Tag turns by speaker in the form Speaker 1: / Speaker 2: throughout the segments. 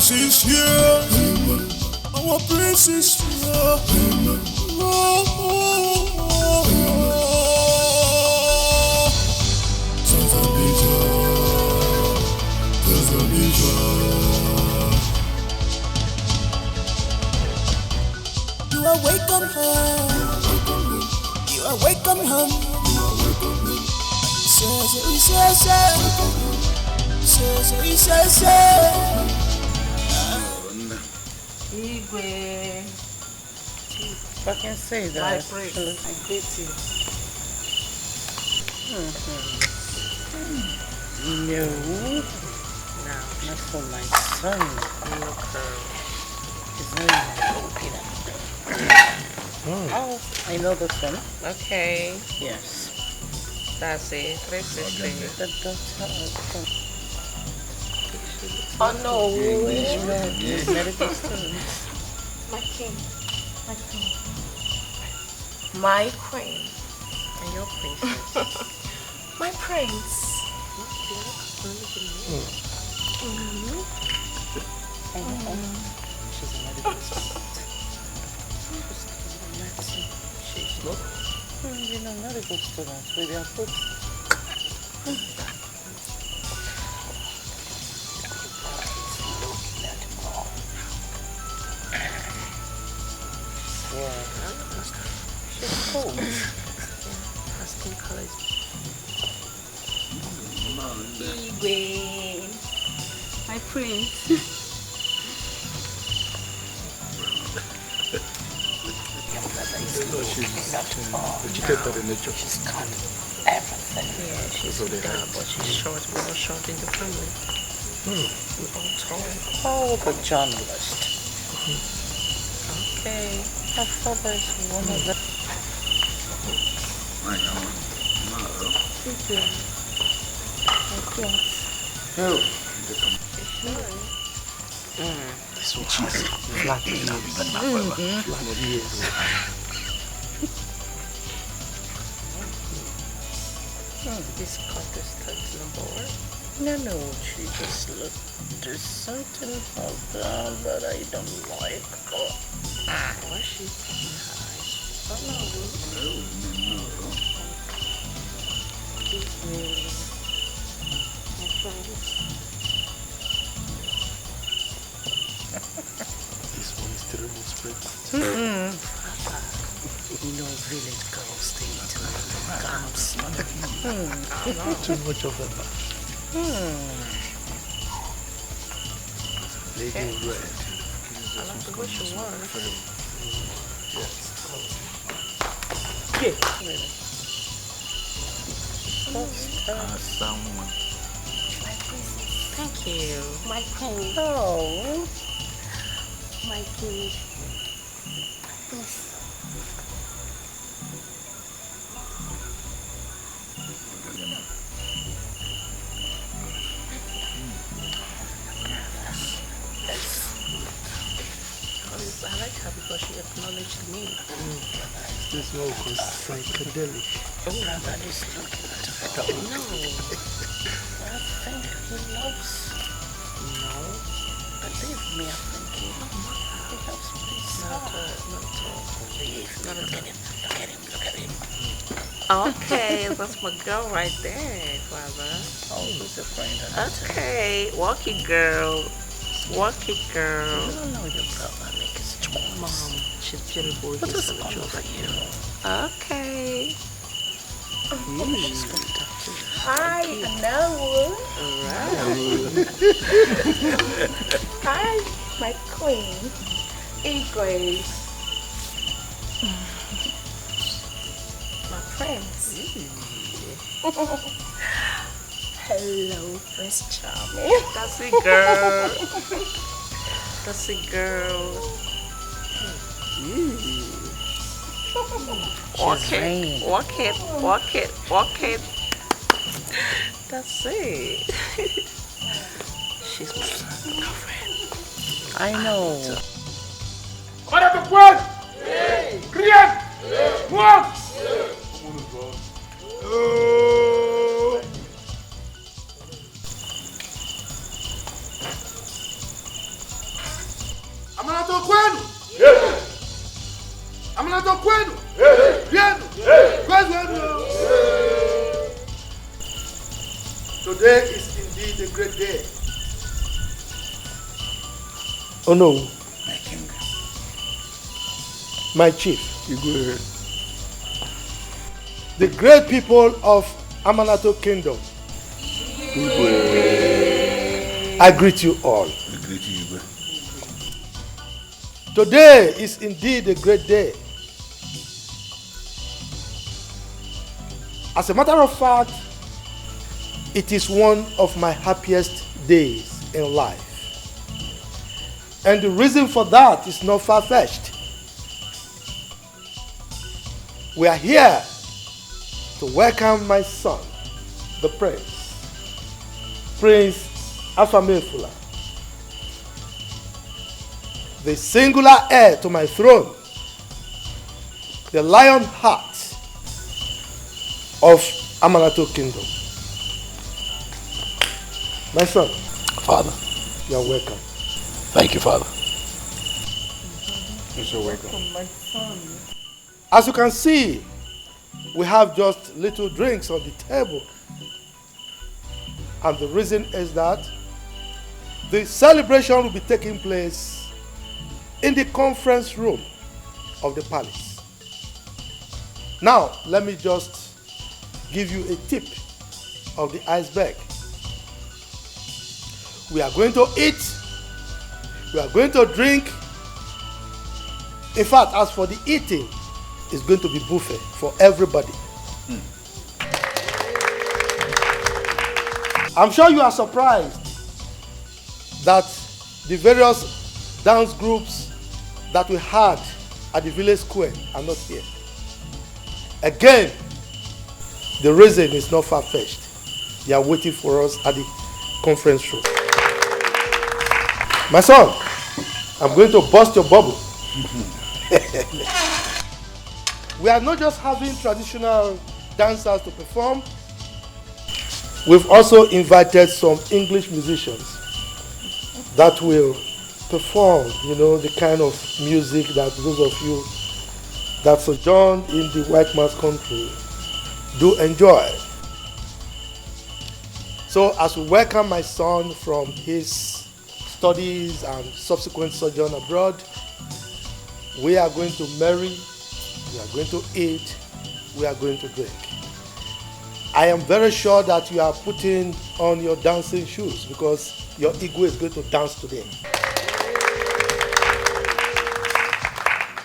Speaker 1: prince is here. Our prince is here. Oh, oh, oh, oh. You are welcome home. You are welcome home.
Speaker 2: Igwe.
Speaker 3: I can say that.
Speaker 2: My praise. I greet you.
Speaker 3: No. No, not for my son. His name is Oh, I know this one.
Speaker 2: Okay.
Speaker 3: Yes.
Speaker 2: That's it. 360.
Speaker 3: The daughter.
Speaker 2: Oh no.
Speaker 3: His medical students.
Speaker 2: My king. My queen. My queen.
Speaker 3: And your princess.
Speaker 2: My prince.
Speaker 3: She's a medical student. She's not? You know, medical students with their books. Yeah. She's cool.
Speaker 2: Her skin color is Igwe. My prince.
Speaker 3: She's cut everything.
Speaker 2: Yeah, she's dark, but she's short. We're all short in the family. We're all tall.
Speaker 3: Oh, the journalist.
Speaker 2: Okay.
Speaker 3: Her father is one of the...
Speaker 1: This one cheese. Flat.
Speaker 2: This cut is number one.
Speaker 3: No, she just looked... There's something about her that I don't like.
Speaker 2: Why is she picking her eyes? Oh no. My friends.
Speaker 1: This one is the remote spread.
Speaker 3: You know, village girls, they eat like gums.
Speaker 1: Too much of them. Lady in red.
Speaker 2: I like the way she works.
Speaker 1: Yes.
Speaker 4: Someone.
Speaker 2: My princess. Thank you. My queen.
Speaker 3: Oh.
Speaker 2: My king. Yes. I like her because she acknowledged me.
Speaker 1: This one was psychedelic.
Speaker 3: Oh, that is looking at her.
Speaker 2: No.
Speaker 3: I think he loves... No. Believe me, I think he loves me. Not look at him. Look at him. Look at him.
Speaker 2: Okay, that's my girl right there, father.
Speaker 3: Oh, who's a friend?
Speaker 2: Okay, walk it, girl. Walk it, girl.
Speaker 3: You don't know your brother, make his choice.
Speaker 2: Mom, she's beautiful.
Speaker 3: What is all over you?
Speaker 2: Okay.
Speaker 3: She's going to talk to you.
Speaker 2: Hi, Noah. Alright. Hi, my queen. Hey, Grace. My prince. Hello, Prince Charming. That's it, girl. That's it, girl. Walk it, walk it, walk it, walk it. That's it. She's my girlfriend.
Speaker 3: I know.
Speaker 5: Para tu pueblo. Rien. Moi. Amanato kwenu? Amanato kwenu? Rienu? Kwenu? Today is indeed a great day.
Speaker 1: Oh no,
Speaker 5: My king.
Speaker 1: my chief. You go ahead. The great people of Amanato Kingdom. I greet you all.
Speaker 5: We greet you, Igwe.
Speaker 1: Today is indeed a great day. As a matter of fact, it is one of my happiest days in life. And the reason for that is not far-fetched. We are here to welcome my son, the Prince Afamefula, the singular heir to my throne, the lion heart of Amanato Kingdom. My son,
Speaker 4: Father.
Speaker 1: you are welcome.
Speaker 4: Thank you, Father.
Speaker 5: You're so welcome.
Speaker 1: As you can see, we have just little drinks on the table. And the reason is that the celebration will be taking place in the conference room of the palace. Now, let me just give you a tip of the iceberg. We are going to eat, we are going to drink. In fact, as for the eating, it's going to be buffet for everybody. I'm sure you are surprised that the various dance groups that we had at the village square are not here. Again, the reason is not far-fetched. They are waiting for us at the conference room. My son, I'm going to burst your bubble. We are not just having traditional dancers to perform. We've also invited some English musicians that will perform, the kind of music that those of you that sojourn in the white man's country do enjoy. So as we welcome my son from his studies and subsequent sojourn abroad, we are going to marry, we are going to eat, we are going to drink. I am very sure that you are putting on your dancing shoes because your Igwe is going to dance today.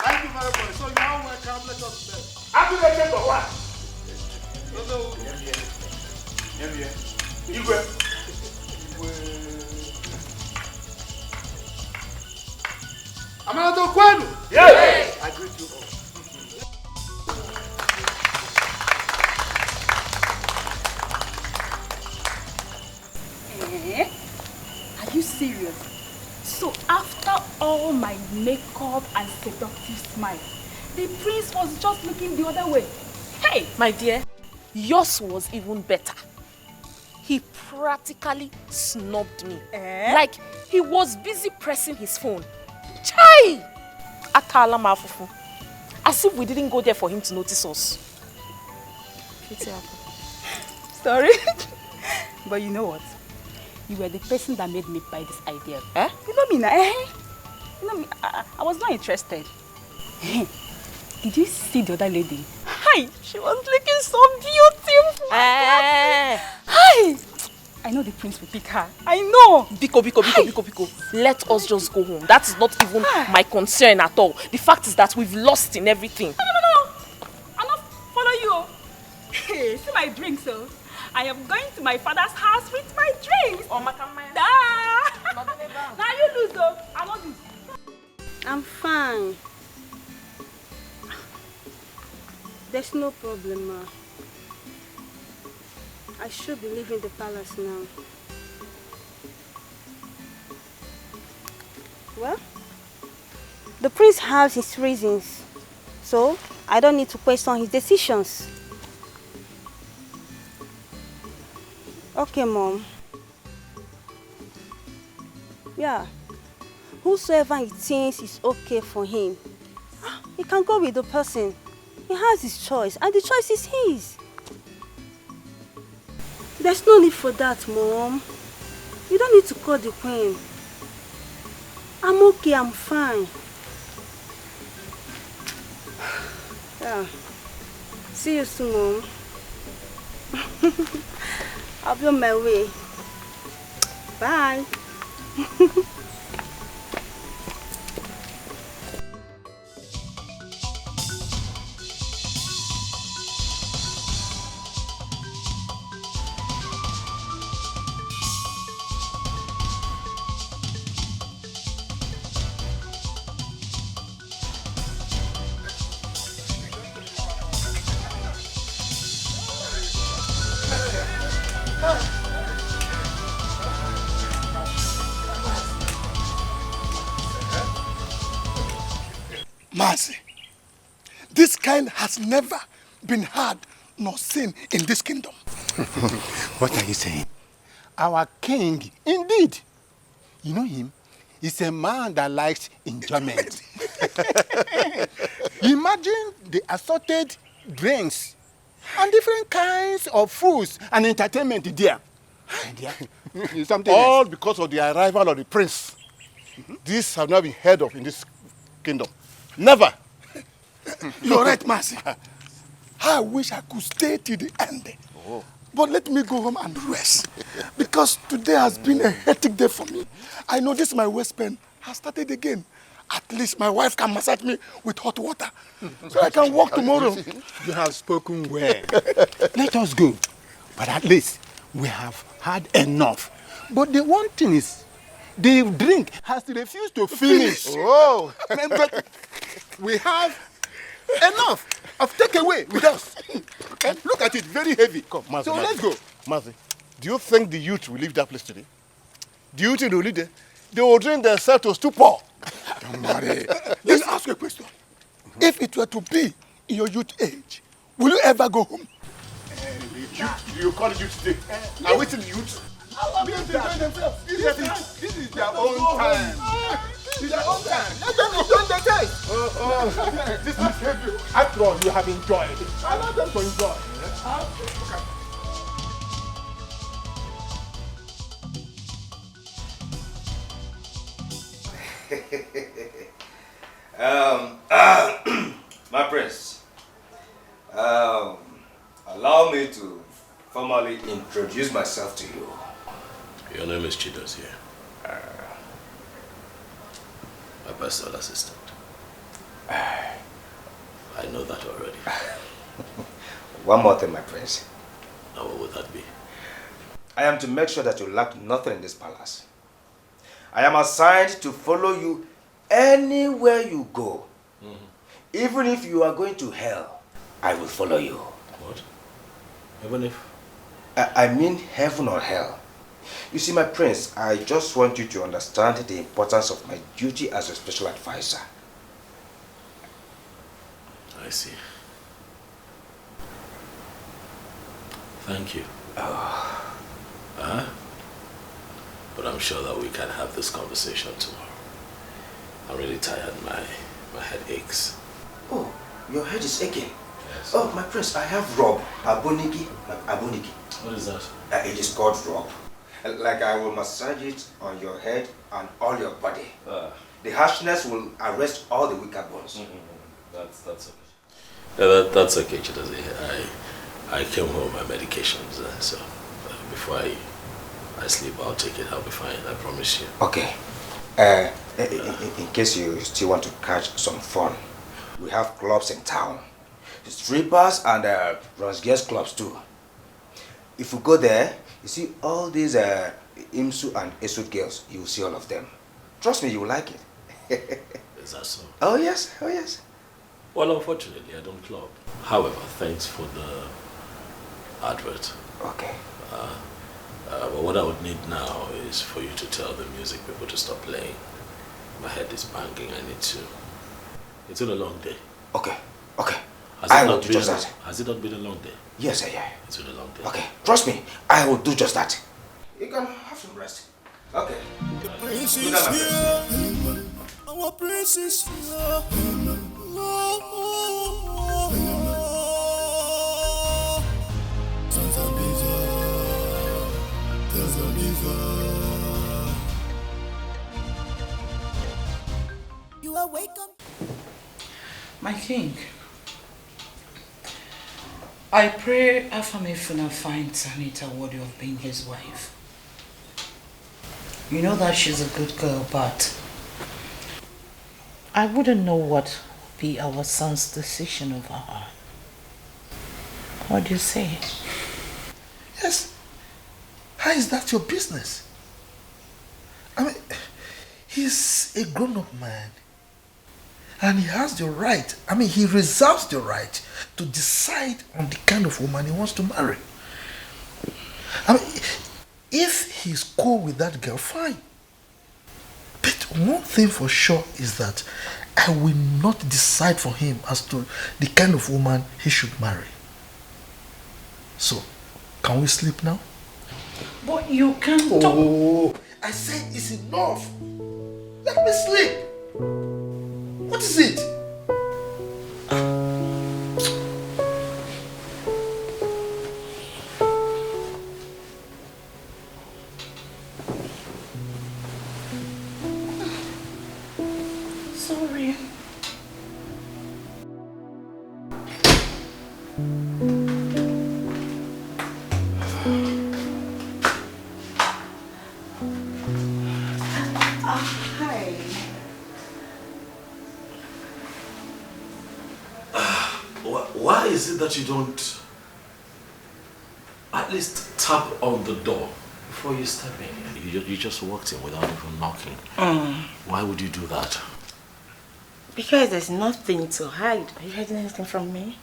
Speaker 1: Thank you very much. So you are welcome. Let us bed.
Speaker 5: Happy birthday to what? Igwe.
Speaker 1: Amanato kwenu?
Speaker 5: Yes.
Speaker 1: I greet you all.
Speaker 6: Are you serious? So after all my makeup and seductive smile, the prince was just looking the other way.
Speaker 3: Hey, my dear, yours was even better. He practically snubbed me. Like he was busy pressing his phone. Chai! Atala mafufu. As if we didn't go there for him to notice us.
Speaker 6: Sorry. But you know what? You were the person that made me buy this idea. You know me now, You know me, I was not interested. Did you see the other lady? Hi, she was looking so beautiful. Hi! I know the prince will pick her. I know.
Speaker 3: Biko. Let us just go home. That is not even my concern at all. The fact is that we've lost in everything.
Speaker 6: No. I'll not follow you. Hey, see my drinks, so. I am going to my father's house with my drinks.
Speaker 3: Oh, my
Speaker 6: Now you lose though. I want this.
Speaker 7: I'm fine. There's no problem, ma. I should be leaving the palace now. Well, the prince has his reasons, so I don't need to question his decisions. Okay, Mom. Yeah. whosoever he thinks is okay for him, he can go with the person. He has his choice, and the choice is his. There's no need for that, Mom. You don't need to call the queen. I'm okay, I'm fine. Yeah. See you soon, Mom. I'll be on my way. Bye.
Speaker 5: Mercy, this kind has never been heard nor seen in this kingdom.
Speaker 8: What are you saying? Our king, indeed. You know him? He's a man that likes enjoyment. Imagine the assorted drinks and different kinds of foods and entertainment there. Something
Speaker 5: All
Speaker 8: else.
Speaker 5: because of the arrival of the prince. This have not been heard of in this kingdom. Never. You're right, Mercy. I wish I could stay till the end. Oh. But let me go home and rest. Because today has been a hectic day for me. I know this my waist pain has started again. At least my wife can massage me with hot water. So I can walk tomorrow.
Speaker 8: You have spoken well. Let us go. But at least we have had enough. But the one thing is, the drink has refused to finish.
Speaker 5: Oh.
Speaker 8: But we have enough of takeaway with us. And look at it, very heavy.
Speaker 5: Come, Mazi,
Speaker 8: so
Speaker 5: Mazi.
Speaker 8: let's go.
Speaker 5: Mazi, do you think the youth will leave that place today? Do you think they will leave there? They will drink themselves to stupor.
Speaker 8: Don't worry.
Speaker 5: Let's ask you a question. If it were to be in your youth age, will you ever go home?
Speaker 8: You call it youth today. Are we still youth? This is their own time. This is their own time. Let them enjoy the day. This is heavy. After all, you have enjoyed. Allow them to enjoy.
Speaker 9: My prince, allow me to formally introduce myself to you.
Speaker 4: Your name is Chidozie. My personal assistant. I know that already.
Speaker 9: One more thing, my prince.
Speaker 4: Now what would that be?
Speaker 9: I am to make sure that you lack nothing in this palace. I am assigned to follow you anywhere you go. Even if you are going to hell, I will follow you.
Speaker 4: What? Even if?
Speaker 9: I mean heaven or hell. You see, my prince, I just want you to understand the importance of my duty as a special advisor.
Speaker 4: I see. Thank you. But I'm sure that we can have this conversation tomorrow. I'm really tired. My head aches.
Speaker 9: Oh, your head is aching.
Speaker 4: Yes.
Speaker 9: Oh, my prince, I have rub. Abonigi.
Speaker 4: What is that?
Speaker 9: It is called rub. Like I will massage it on your head and all your body. The harshness will arrest all the weaker bones.
Speaker 4: That's okay. Yeah, that's okay, Chidozie. I came home with my medications, so before I sleep, I'll take it. I'll be fine. I promise you.
Speaker 9: Okay. In case you still want to catch some fun, we have clubs in town. Strippers and Rosgears clubs too. If you go there, you see all these Imsu and Esud girls. You will see all of them. Trust me, you will like it.
Speaker 4: Is that so?
Speaker 9: Oh yes, oh yes.
Speaker 4: Well, unfortunately, I don't club. However, thanks for the advert.
Speaker 9: Okay.
Speaker 4: But what I would need now is for you to tell the music people to stop playing. My head is banging. I need to. It's been a long day.
Speaker 9: Okay, okay.
Speaker 4: Has it not been a long day?
Speaker 9: Yes, yeah.
Speaker 4: It's been a long day.
Speaker 9: Okay, trust me, I will do just that. You can have some rest. Okay.
Speaker 10: The prince is here. Oh, princess. You are welcome.
Speaker 11: My king, I pray Afamefuna finds Anita worthy of being his wife. You know that she's a good girl, but I wouldn't know what would be our son's decision over her. What do you say?
Speaker 12: Yes. How is that your business? I mean, he's a grown-up man. And he has the right, he reserves the right to decide on the kind of woman he wants to marry. If he's cool with that girl, fine. But one thing for sure is that I will not decide for him as to the kind of woman he should marry. So, can we sleep now?
Speaker 11: But you can't.
Speaker 12: Oh, I said it's enough. Let me sleep. What is it?
Speaker 11: Sorry. Hi.
Speaker 4: Why is it that you don't at least tap on the door before you step in? You just walked in without even knocking. Why would you do that?
Speaker 11: Because there's nothing to hide. Are you hiding anything from me?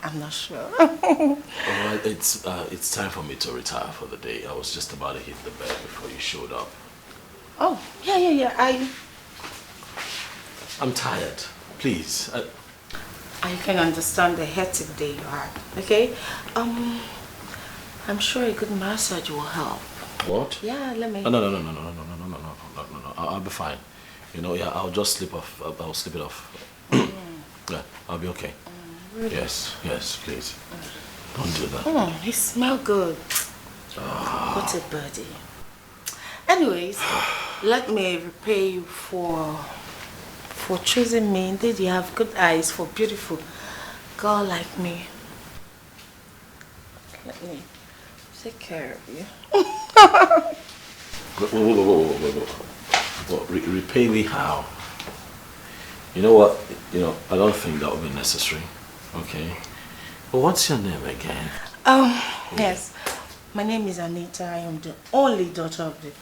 Speaker 11: I'm not sure.
Speaker 4: Alright, it's time for me to retire for the day. I was just about to hit the bed before you showed up.
Speaker 11: Oh, yeah.
Speaker 4: I'm tired. Please.
Speaker 11: I can understand the hectic day you had, okay? I'm sure a good massage will help.
Speaker 4: What?
Speaker 11: Yeah, let me...
Speaker 4: No. I'll be fine. I'll just sleep off. I'll sleep it off. Yeah, I'll be okay. Really? Yes, please. Don't do that.
Speaker 11: He smells good. What a birdie. Anyways, let me repay you for choosing me. Indeed, you have good eyes for beautiful girl like me. Let me take care of you.
Speaker 4: Whoa. Repay me how? You know what? I don't think that would be necessary. Okay. But what's your name again?
Speaker 11: Yes. My name is Anita. I am the only daughter of the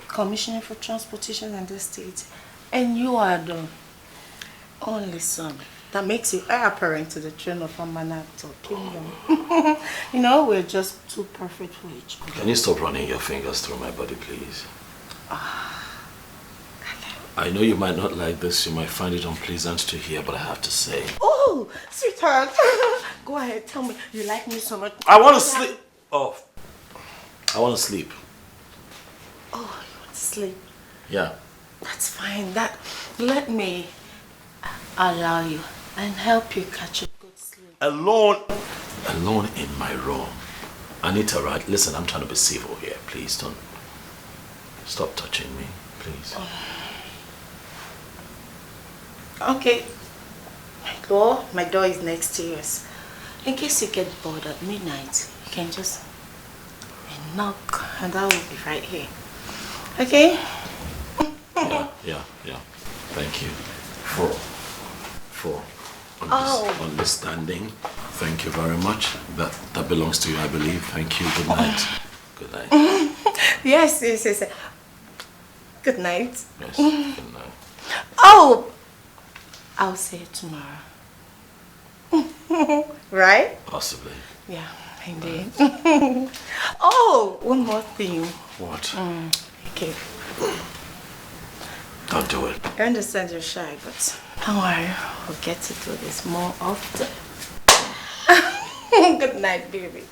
Speaker 11: Commissioner for Transportation in the state. And you are the only son. That makes you heir apparent to the throne of Amanato Kingdom. We're just too perfect for each other.
Speaker 4: Can you stop running your fingers through my body, please? I know you might not like this, you might find it unpleasant to hear, but I have to say.
Speaker 11: Oh, sweetheart. Go ahead, tell me. You like me so much.
Speaker 4: I want to sleep. I want to sleep.
Speaker 11: Oh, you want to sleep?
Speaker 4: Yeah.
Speaker 11: That's fine. Let me allow you and help you catch a good sleep.
Speaker 4: Alone in my room. Anita, right? Listen, I'm trying to be civil here. Please don't stop touching me, please.
Speaker 11: Okay. My door is next to yours. In case you get bored at midnight, you can just knock and I will be right here. Okay?
Speaker 4: Yeah. Thank you for understanding. Thank you very much. That belongs to you, I believe. Thank you. Good night. Good night.
Speaker 11: Yes. Good night.
Speaker 4: Yes, good night.
Speaker 11: Oh! I'll see you tomorrow. Right?
Speaker 4: Possibly.
Speaker 11: Yeah, indeed. Oh, one more thing.
Speaker 4: What?
Speaker 11: Okay.
Speaker 4: Don't do it.
Speaker 11: I understand you're shy, but don't worry. We'll get to do this more often. Good night, baby.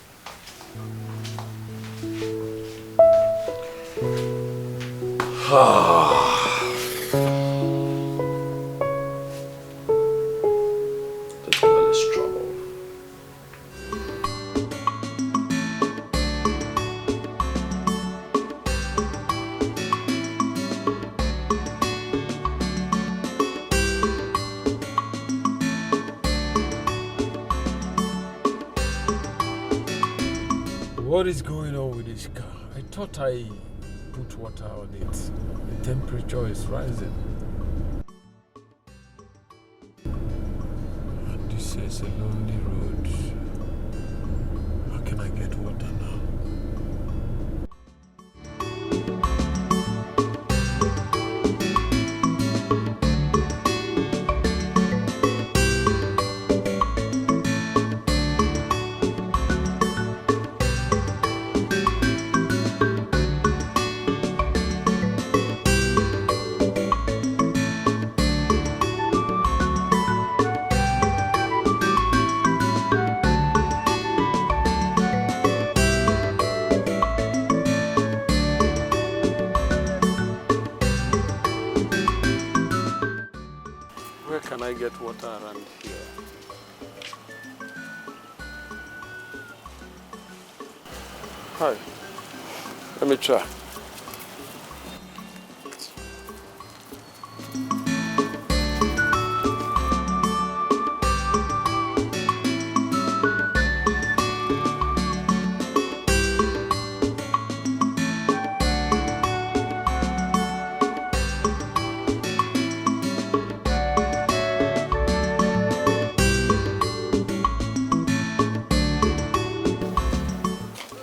Speaker 13: What is going on with this car? I thought I put water on it. The temperature is rising. And this is a lonely road. How can I get water now? Where can I get water around here? Hi. Let me try.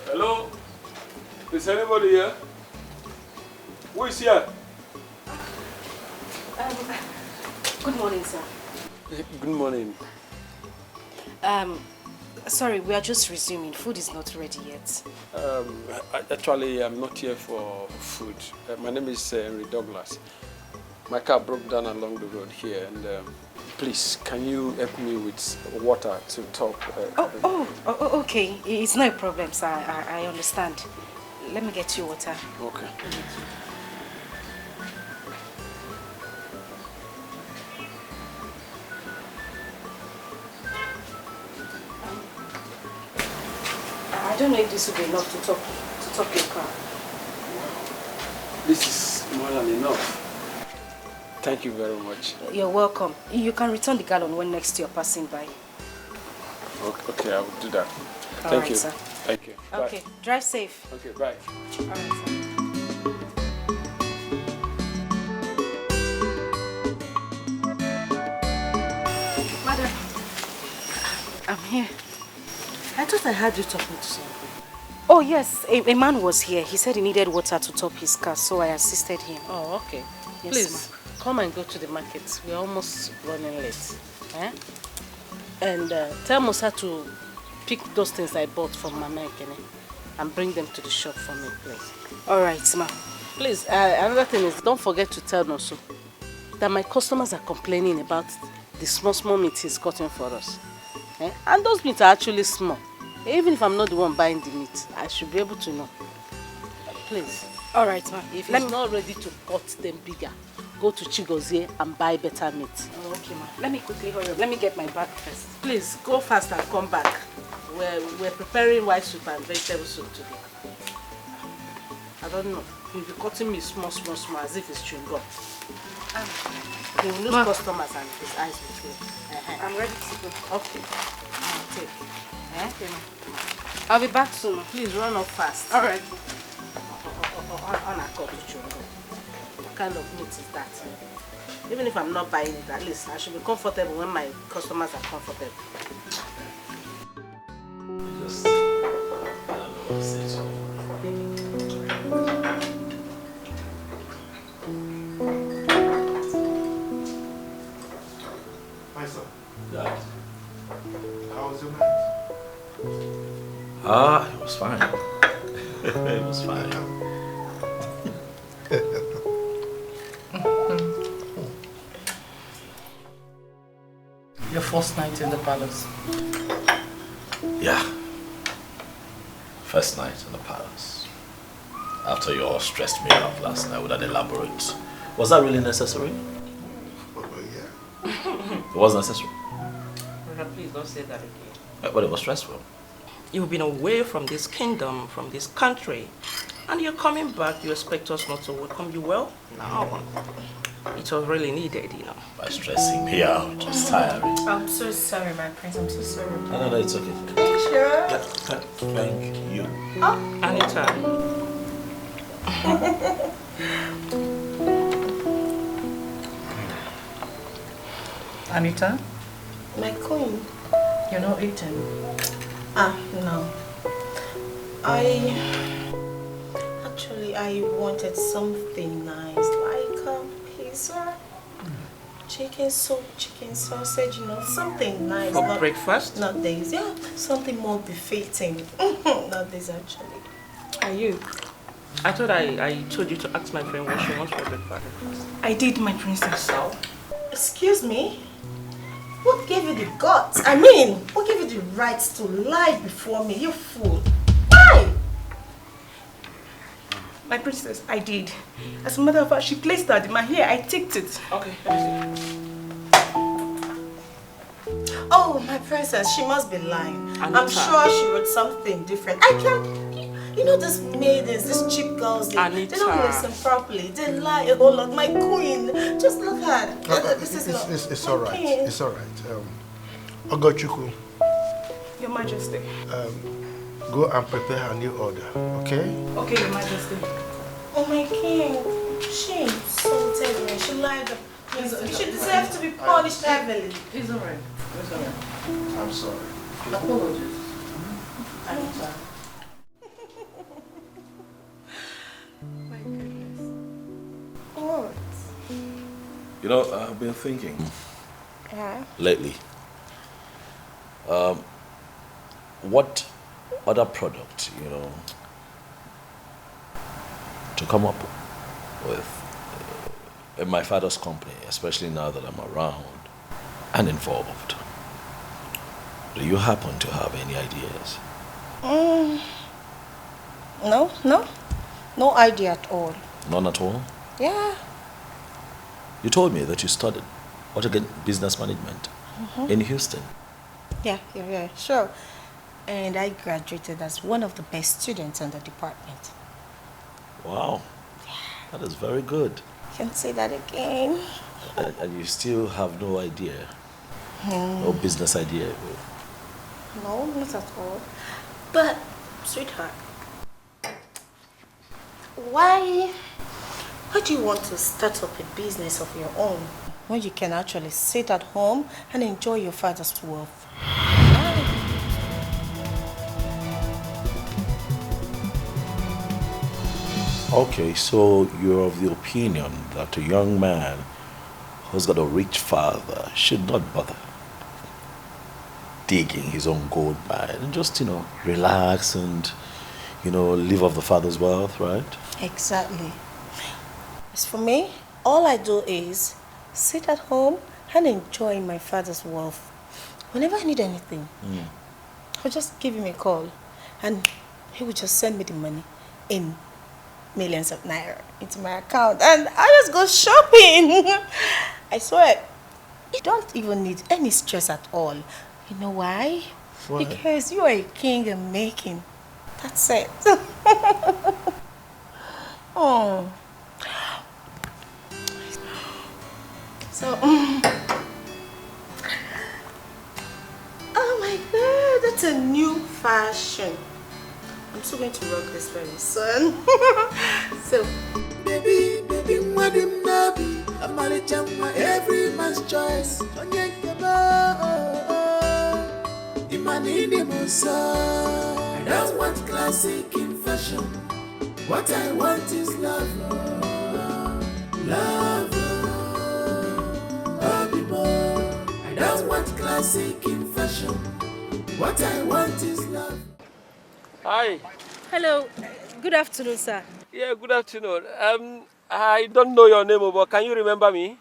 Speaker 13: Hello? Is anybody here? Who is here?
Speaker 11: Good morning, sir.
Speaker 13: Good morning.
Speaker 11: Sorry, we are just resuming. Food is not ready yet.
Speaker 13: Actually, I'm not here for food. My name is Henry Douglas. My car broke down along the road here, and please, can you help me with water to top?
Speaker 11: Okay. It's no problem, sir. I understand. Let me get you water.
Speaker 13: Okay.
Speaker 11: I don't know if this will be enough to top your car.
Speaker 13: This is more than enough. Thank you very much.
Speaker 11: You're welcome. You can return the gallon when next you're passing by.
Speaker 13: Okay, I will do that.
Speaker 11: Thank you, sir.
Speaker 13: Thank you. Bye.
Speaker 11: Okay, drive safe.
Speaker 13: Okay, bye.
Speaker 11: All right, sir. Madam, I'm here. I thought I heard you talking to someone. Oh yes, a man was here. He said he needed water to top his car, so I assisted him.
Speaker 3: Oh, okay.
Speaker 11: Yes,
Speaker 3: Please, come and go to the market. We're almost running late. Eh? And tell Musa to pick those things I bought from Mama Ekene and bring them to the shop for me, please.
Speaker 11: All right, ma'am.
Speaker 3: Please, another thing is, don't forget to tell Nosu that my customers are complaining about the small meat he's cutting for us. Eh? And those meats are actually small. Even if I'm not the one buying the meat, I should be able to know. Please.
Speaker 11: All right, ma'am.
Speaker 3: If he's not ready to cut them bigger, go to Chigozie and buy better meat.
Speaker 11: Oh, okay, ma'am. Let me quickly hurry up. Let me get my bag first.
Speaker 3: Please, go fast and come back. We're preparing white soup and vegetable soup today. I don't know. He'll be cutting me small, as if it's chewing gum. He will lose customers and his eyes will clear.
Speaker 11: I'm ready to go.
Speaker 3: Okay. I'll take.
Speaker 11: Okay, ma'am. I'll be back soon.
Speaker 3: Please run up fast.
Speaker 11: All right.
Speaker 3: On a cut to chewing gum. What kind of meat is that? Even if I'm not buying it, at least I should be comfortable when my customers are comfortable.
Speaker 4: Just, I don't know what to say to you.
Speaker 12: My son.
Speaker 4: Dad.
Speaker 12: How was your night?
Speaker 4: It was fine. It was fine.
Speaker 14: Your first night in the palace.
Speaker 4: Yeah. First night in the palace. After you all stressed me out last night with an elaborate. Was that really necessary?
Speaker 12: Oh, yeah.
Speaker 4: It was necessary.
Speaker 14: Please don't say that again.
Speaker 4: But it was stressful.
Speaker 14: You've been away from this kingdom, from this country, and you're coming back. You expect us not to welcome you well? No.
Speaker 2: It was really needed, you know.
Speaker 4: By stressing me out, just tiring.
Speaker 11: I'm so sorry, my prince. I'm so sorry.
Speaker 4: No, it's okay.
Speaker 11: Sure.
Speaker 4: Thank you.
Speaker 11: Oh,
Speaker 2: Anita.
Speaker 14: Anita,
Speaker 11: my queen.
Speaker 14: you're not eating.
Speaker 11: No. I wanted something nice, like pizza, chicken soup, chicken sausage, something nice.
Speaker 2: For breakfast?
Speaker 11: Not this, yeah, something more befitting. Not this, actually.
Speaker 2: Are you? I thought I told you to ask my friend what she wants for breakfast.
Speaker 11: I did, my princess. Excuse me? What gave you the guts? I mean, what gave you the right to lie before me, you fool? Why? My princess, I did. As a matter of fact, she placed that in my hair. I ticked it.
Speaker 2: Okay, let me see.
Speaker 11: Oh, my princess, she must be lying.
Speaker 2: Anita.
Speaker 11: I'm sure she wrote something different. I can't... You know these maidens, these cheap girls, they don't listen properly. They lie a whole lot. My queen, just look at it.
Speaker 1: It's all right. It's all right. Ogochukwu.
Speaker 11: Your Majesty.
Speaker 1: Go and prepare her new order, okay?
Speaker 11: Okay, Your Majesty. Oh, my king. She insulted me. She lied. She deserves to be punished heavily.
Speaker 14: It's all right. It's all right.
Speaker 1: I'm sorry.
Speaker 14: Apologies.
Speaker 11: Anita. My goodness. What?
Speaker 4: You know, I've been thinking
Speaker 11: Yeah?
Speaker 4: lately, what other product, to come up with in my father's company, especially now that I'm around and involved. Do you happen to have any ideas?
Speaker 11: No idea at all.
Speaker 4: None at all?
Speaker 11: Yeah.
Speaker 4: You told me that you studied, business management in Houston.
Speaker 11: Yeah, sure. And I graduated as one of the best students in the department.
Speaker 4: Wow, that is very good.
Speaker 11: Can't say that again.
Speaker 4: And you still have no idea, no business idea?
Speaker 11: No, not at all. But, sweetheart, why do you want to start up a business of your own when you can actually sit at home and enjoy your father's wealth?
Speaker 4: Okay, so you're of the opinion that a young man who's got a rich father should not bother digging his own gold mine and just, relax and, live off the father's wealth, right?
Speaker 11: Exactly. As for me, all I do is sit at home and enjoy my father's wealth. Whenever I need anything, I'll just give him a call and he will just send me the money in millions of naira into my account and I just go shopping. I swear, you don't even need any stress at all. You know why?
Speaker 4: Why?
Speaker 11: Because you are a king in making. That's it. Oh. So, oh my God, that's a new fashion. I'm still going to rock this very soon. So,
Speaker 10: baby, madam nabi, amarichamwa, every man's choice. Imani musa. I don't want classic in fashion. What I want is love, love. I don't want classic in fashion. What I want is love.
Speaker 13: Hi.
Speaker 7: Hello. Good afternoon, sir.
Speaker 13: Yeah, good afternoon. I don't know your name, but can you remember me?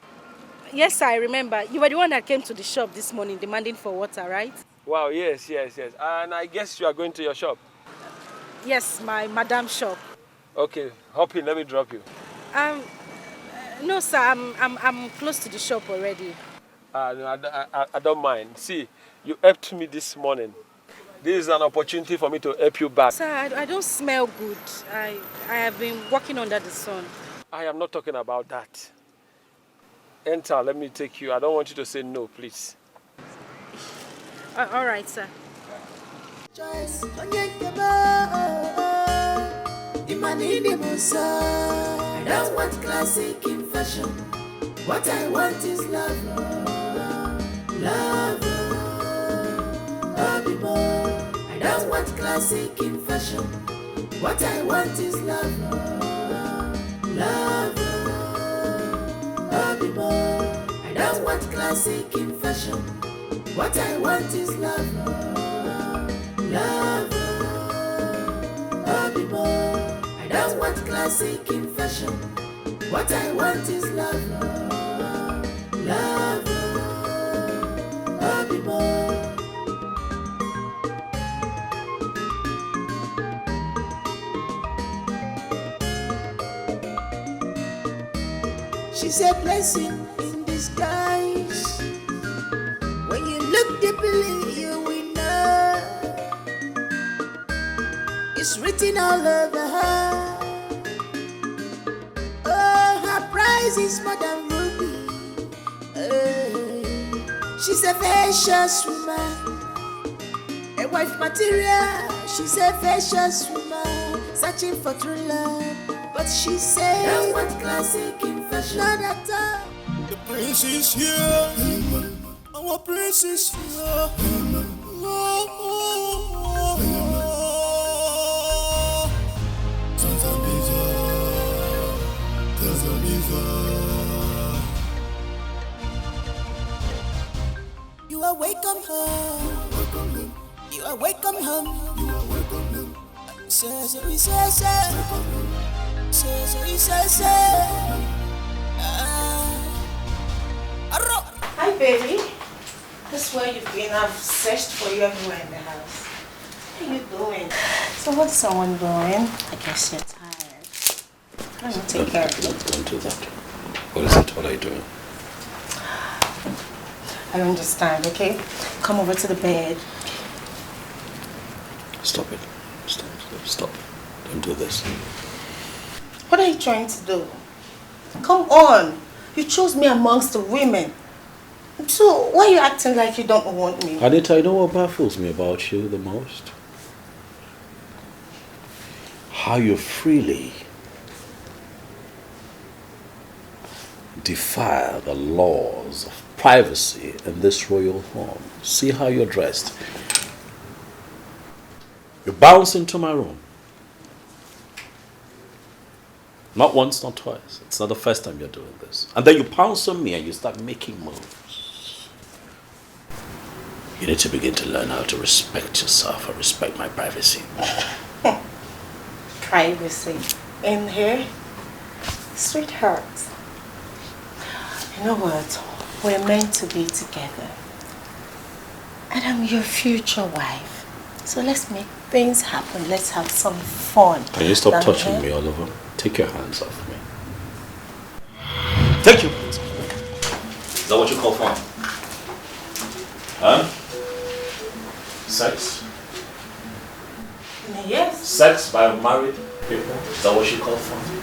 Speaker 7: Yes, sir, I remember. You were the one that came to the shop this morning demanding for water, right?
Speaker 13: Wow, yes. And I guess you are going to your shop.
Speaker 7: Yes, my madam's shop.
Speaker 13: Okay, hop in, let me drop you.
Speaker 7: No, sir, I'm close to the shop already.
Speaker 13: No, I don't mind. See, you helped me this morning. This is an opportunity for me to help you back.
Speaker 7: Sir, I don't smell good. I have been working under the sun.
Speaker 13: I am not talking about that. enter. Let me take you. I don't want you to say no, please.
Speaker 6: All right, sir.
Speaker 10: Choice. I don't want classic in fashion. What I want is love. Love. Love more. I don't want classic in fashion. What I want is love. Love. Love more. I don't want classic in fashion. What I want is love. Love. Love more. I don't want classic in fashion. What I want is love. Love. Love more. She's a blessing in disguise. When you look deeply, you will know. It's written all over her. Oh, her price is more than ruby. She's a vicious woman, a wife material. She's a vicious woman, searching for true love. But she said, I don't want classic in fashion. Not at all.
Speaker 15: The prince is here. Our prince is here.
Speaker 10: You are welcome home. You are welcome home. You are welcome home. Say.
Speaker 11: Hi, baby. This is where you've been. I've searched for you everywhere in the house. What are you doing? So what's someone doing? I guess you're tired. Let me take care of you.
Speaker 4: Don't do that. What is it? What are you doing?
Speaker 11: I understand, okay? Come over to the bed.
Speaker 4: Stop it. Stop. Don't do this.
Speaker 11: What are you trying to do? Come on. You chose me amongst the women. So why are you acting like you don't want me?
Speaker 4: Anita, you know what baffles me about you the most? How you freely defy the laws of privacy in this royal home. See how you're dressed. You bounce into my room. Not once, not twice. It's not the first time you're doing this. And then you pounce on me and you start making moves. You need to begin to learn how to respect yourself and respect my privacy.
Speaker 11: Privacy in here? Sweetheart. You know what? We're meant to be together. And I'm your future wife. So let's make things happen. Let's have some fun.
Speaker 4: Can you stop touching me all over? Take your hands off me. Take your hands off me. Is that what you call fun? Huh? Sex?
Speaker 11: Yes.
Speaker 4: Sex by married people? Is that what you call fun?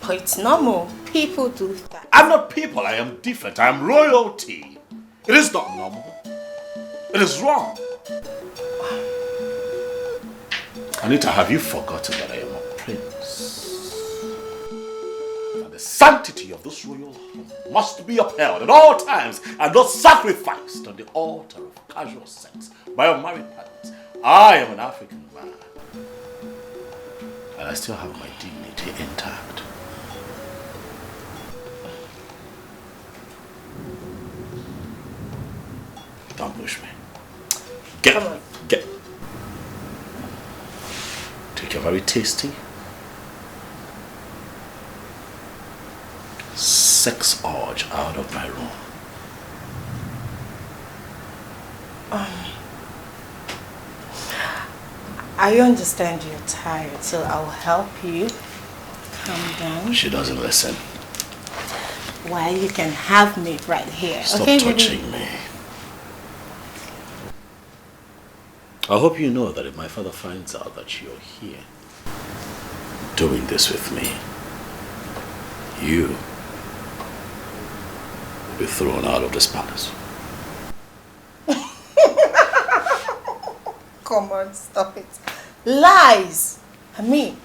Speaker 11: But it's normal. People do that.
Speaker 4: I'm not people. I am different. I am royalty. It is not normal. It is wrong. Anita, have you forgotten that I am a prince? And the sanctity of this royal home must be upheld at all times and not sacrificed on the altar of casual sex by unmarried partners. I am an African man. And I still have my dignity intact. Don't push me. Get. Take your very tasty sex urge out of my room.
Speaker 11: I understand you're tired, so I'll help you. Calm down.
Speaker 4: She doesn't listen.
Speaker 11: Why, you can have me right here.
Speaker 4: Stop
Speaker 11: okay,
Speaker 4: touching me. I hope you know that if my father finds out that you're here doing this with me, you be thrown out of this palace.
Speaker 11: Come on, stop it. Lies. I mean,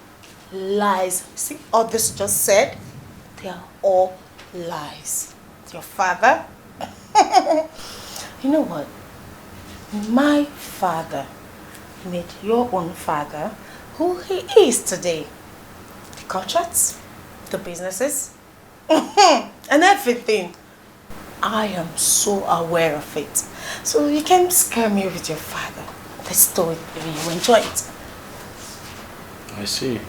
Speaker 11: lies. See all this you just said? They are all lies. Your father? You know what? My father made your own father who he is today. The contracts, the businesses, and everything. I am so aware of it. So you can't scare me with your father. Let's do it, baby. You enjoy it.
Speaker 4: I see.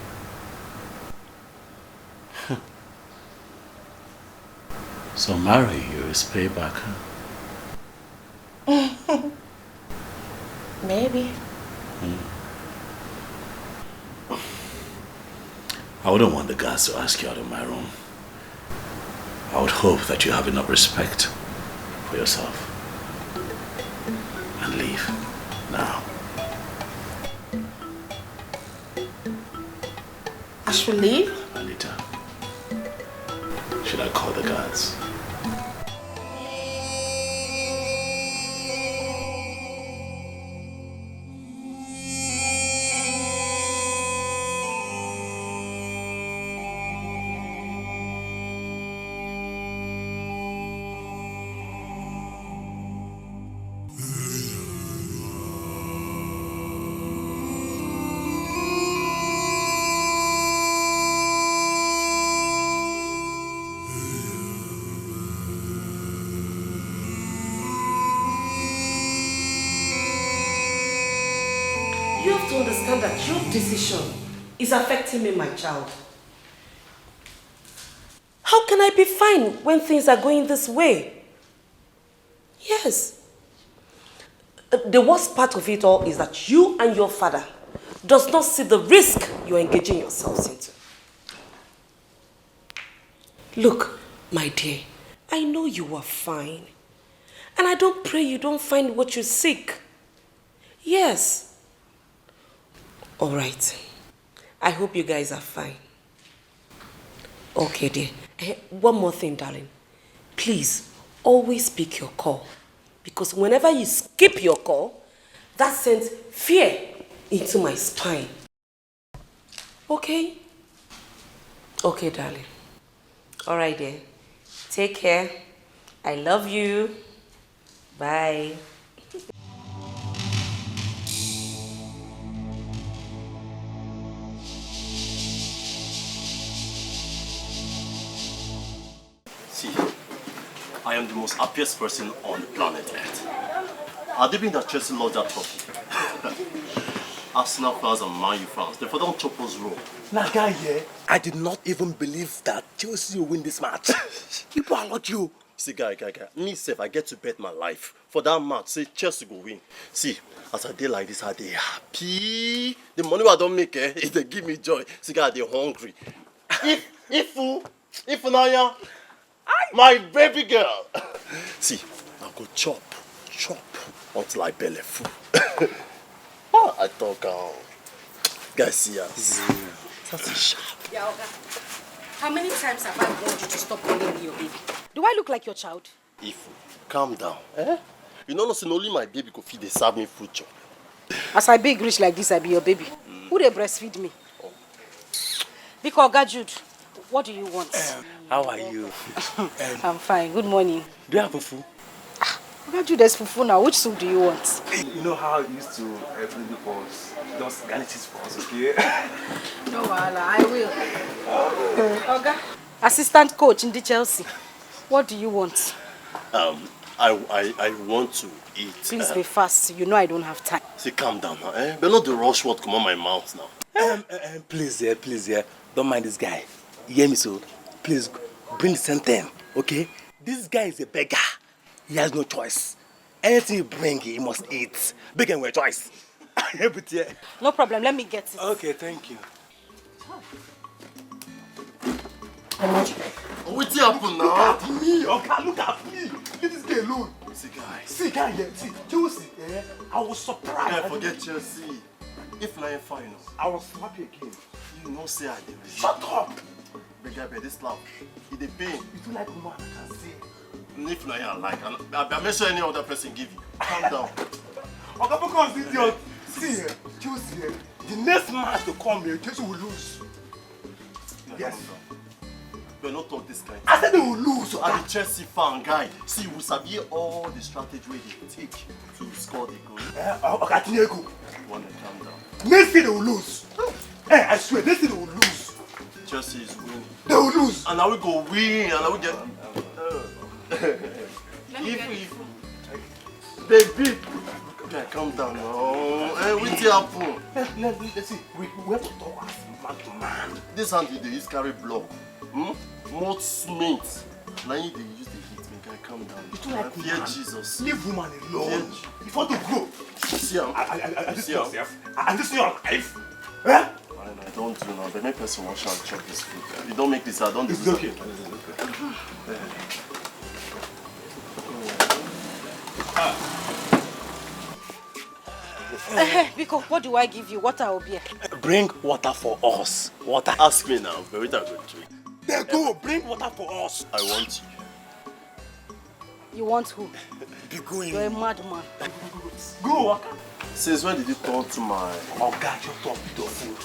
Speaker 4: So marry you is payback, huh?
Speaker 11: Maybe.
Speaker 4: I wouldn't want the guards to ask you out of my room. I would hope that you have enough respect for yourself. And leave now.
Speaker 11: I should leave?
Speaker 4: Anita, should I call the guards?
Speaker 16: To understand that your decision is affecting me, my child. How can I be fine when things are going this way? Yes. The worst part of it all is that you and your father does not see the risk you're engaging yourselves into. Look, my dear, I know you are fine. And I don't pray you don't find what you seek. Yes. All right. I hope you guys are fine. Okay, dear. One more thing, darling. Please, always pick your call. Because whenever you skip your call, that sends fear into my spine. Okay? Okay, darling. All right, dear. Take care. I love you. Bye.
Speaker 17: I am the most happiest person on the planet Earth. Had they been that Chelsea lost that trophy, Arsenal fans and Man U fans, they don't chop us raw.
Speaker 18: Now, guy here, I did not even believe that Chelsea will win this match. People are not you.
Speaker 17: See, guy. Me, self, I get to bet my life. For that match, say Chelsea go win. See, as I dey like this, I dey happy. The money I don't make, it they give me joy. See, guy, I dey hungry. If now, my baby girl. See, I go chop until I belly full. I talk, guys, see ya. That's sharp.
Speaker 19: Yeah, okay. How many times have I warned you to stop calling me your baby? Do I look like your child?
Speaker 17: Ifu, calm down. You know, only my baby could feed, they serve me food chop.
Speaker 19: As I big rich like this, I be your baby. Who they breastfeed me? Because Oga Jude, what do you want?
Speaker 18: How are you?
Speaker 19: I'm fine. Good morning.
Speaker 18: Do you have fufu?
Speaker 19: Oga Jude, there's fufu now. Which soup do you want?
Speaker 18: You know how I used to every week was just garnishes for us, okay?
Speaker 19: No, I will. Oga, assistant coach in the Chelsea. What do you want?
Speaker 17: I want to eat.
Speaker 19: Please be fast. You know I don't have time.
Speaker 17: See, calm down now. But not the rush word come on my mouth now.
Speaker 18: Please, don't mind this guy. You hear me, so? Please, bring the sentence, okay? This guy is a beggar. He has no choice. Anything you bring, he must eat. Beggar with choice.
Speaker 19: No problem. Let me get it.
Speaker 18: Okay, thank you.
Speaker 17: What's happened now?
Speaker 18: Look at me, okay? Look at me. Leave this guy alone. See, guy here. See, Chelsea, I was surprised.
Speaker 17: Yeah, forget Chelsea. If I ain't fine,
Speaker 18: I was happy again.
Speaker 17: You know, say I did.
Speaker 18: Shut up.
Speaker 17: Beggar, this love. He dey pain.
Speaker 18: You feel like woman, I can see.
Speaker 17: If not, I like. I'm not sure any other person give you. Calm down.
Speaker 18: Okay, because idiot. See here, Chelsea here. The next match to come here, Chelsea will lose. Yes.
Speaker 17: We're not talk this kind.
Speaker 18: I said they will lose.
Speaker 17: I'm a Chelsea fan, guy. See, we sabi all the strategy they take to score the goal.
Speaker 18: Okay, Tinyego.
Speaker 17: You want to calm down.
Speaker 18: Next thing they will lose. Hey, I swear, next thing they will lose.
Speaker 17: Chelsea is winning.
Speaker 18: They will lose.
Speaker 17: And now we go win, and now we get. If they beat. Okay, calm down now. Hey, what's happen?
Speaker 18: Let's see. We have to talk as man to man.
Speaker 17: This hand they use carry block. More cement. Now they use the heat. Make I calm down.
Speaker 18: You don't like
Speaker 17: fear
Speaker 18: woman.
Speaker 17: Jesus.
Speaker 18: Leave woman alone. If you want to grow.
Speaker 17: See him.
Speaker 18: I just see yourself. And this is your life. Eh?
Speaker 17: I don't do now. They make person wash and chop this food. You don't make this. I don't do this.
Speaker 18: It's okay.
Speaker 19: Biko, what do I give you? Water or beer?
Speaker 18: Bring water for us. Water.
Speaker 17: Ask me now. But we don't go drink.
Speaker 18: There go. Bring water for us.
Speaker 17: I want you.
Speaker 19: You want who?
Speaker 18: Be going.
Speaker 19: You're a madman.
Speaker 18: Go, Waka.
Speaker 17: Since when did you turn to my...
Speaker 18: Oh, God, you talk with your food.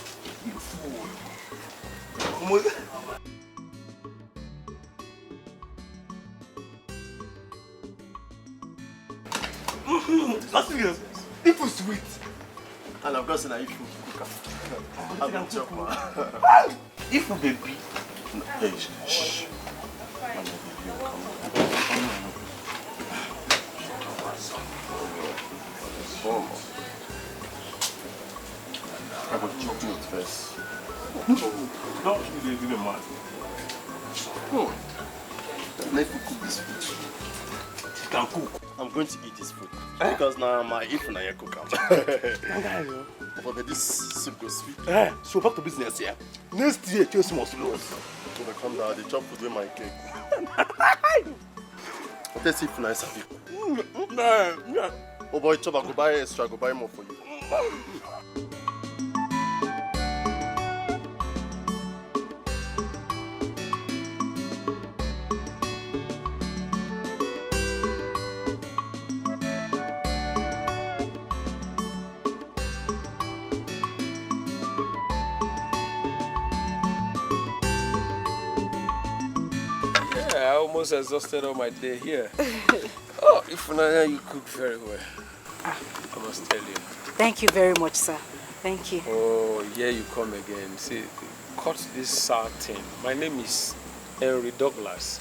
Speaker 18: You fool. That's serious. It was sweet.
Speaker 17: And I've got some if you cook. I'm going to chop man.
Speaker 18: If you baby.
Speaker 17: Hey, shh. I will chop meat first.
Speaker 18: Don't you do the man.
Speaker 17: Let me cook this food.
Speaker 18: You can cook.
Speaker 17: I'm going to eat this food. Because now my if na cook am. But this soup goes sweet.
Speaker 18: So back to business here. Next year, Chelsea must lose.
Speaker 17: So they come down, they chop food with my cake. Let's see if nice of you. Oh boy, chop, I go buy extra, I go buy more for you.
Speaker 13: I almost exhausted all my day here. Oh, Ifunanya, you cook very well. I must tell you.
Speaker 19: Thank you very much, sir. Thank you.
Speaker 13: Oh, here you come again. See, cut this sour thing. My name is Henry Douglas.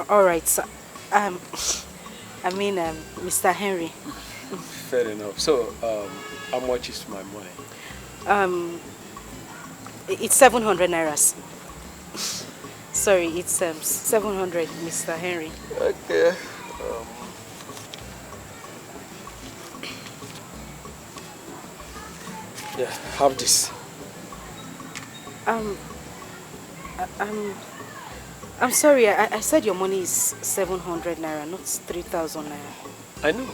Speaker 19: All right, sir. Mr. Henry.
Speaker 13: Fair enough. So, how much is my money?
Speaker 19: It's 700 nairas. Sorry, it's 700, Mr. Henry.
Speaker 13: Okay. Yeah, have this.
Speaker 19: I'm sorry. I said your money is 700 naira, not 3,000 naira.
Speaker 13: I know.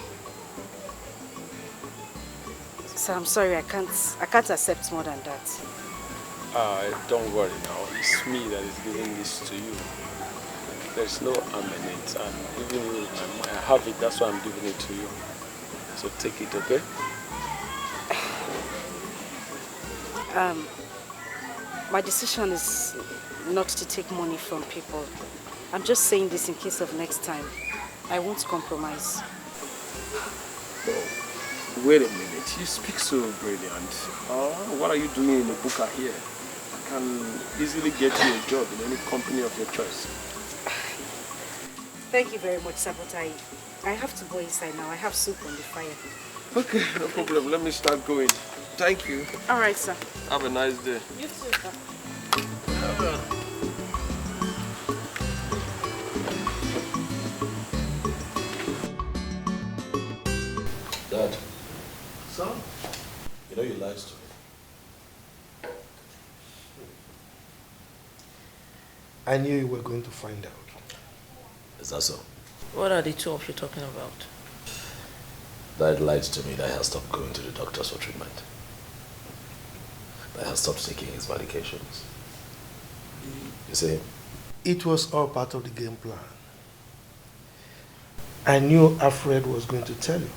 Speaker 19: So I'm sorry. I can't accept more than that.
Speaker 13: Don't worry now. It's me that is giving this to you. There's no harm in it. I'm giving you my money. I have it. That's why I'm giving it to you. So take it, okay?
Speaker 19: My decision is not to take money from people. I'm just saying this in case of next time. I won't compromise.
Speaker 13: Wait a minute. You speak so brilliant. What are you doing in the Buka here? I can easily get you a job in any company of your choice.
Speaker 19: Thank you very much, Sabotai. I have to go inside now. I have soup on the fire.
Speaker 13: Okay, no problem. Let me start going. Thank you.
Speaker 19: All right, sir.
Speaker 13: Have a nice day.
Speaker 19: You too, sir.
Speaker 4: Dad.
Speaker 1: Son?
Speaker 4: You know you lied to me.
Speaker 1: I knew you were going to find out.
Speaker 4: Is that so?
Speaker 2: What are the two of you talking about?
Speaker 4: Dad lied to me that he has stopped going to the doctors for treatment. That he has stopped taking his medications. You see,
Speaker 1: It was all part of the game plan. I knew Alfred was going to tell you.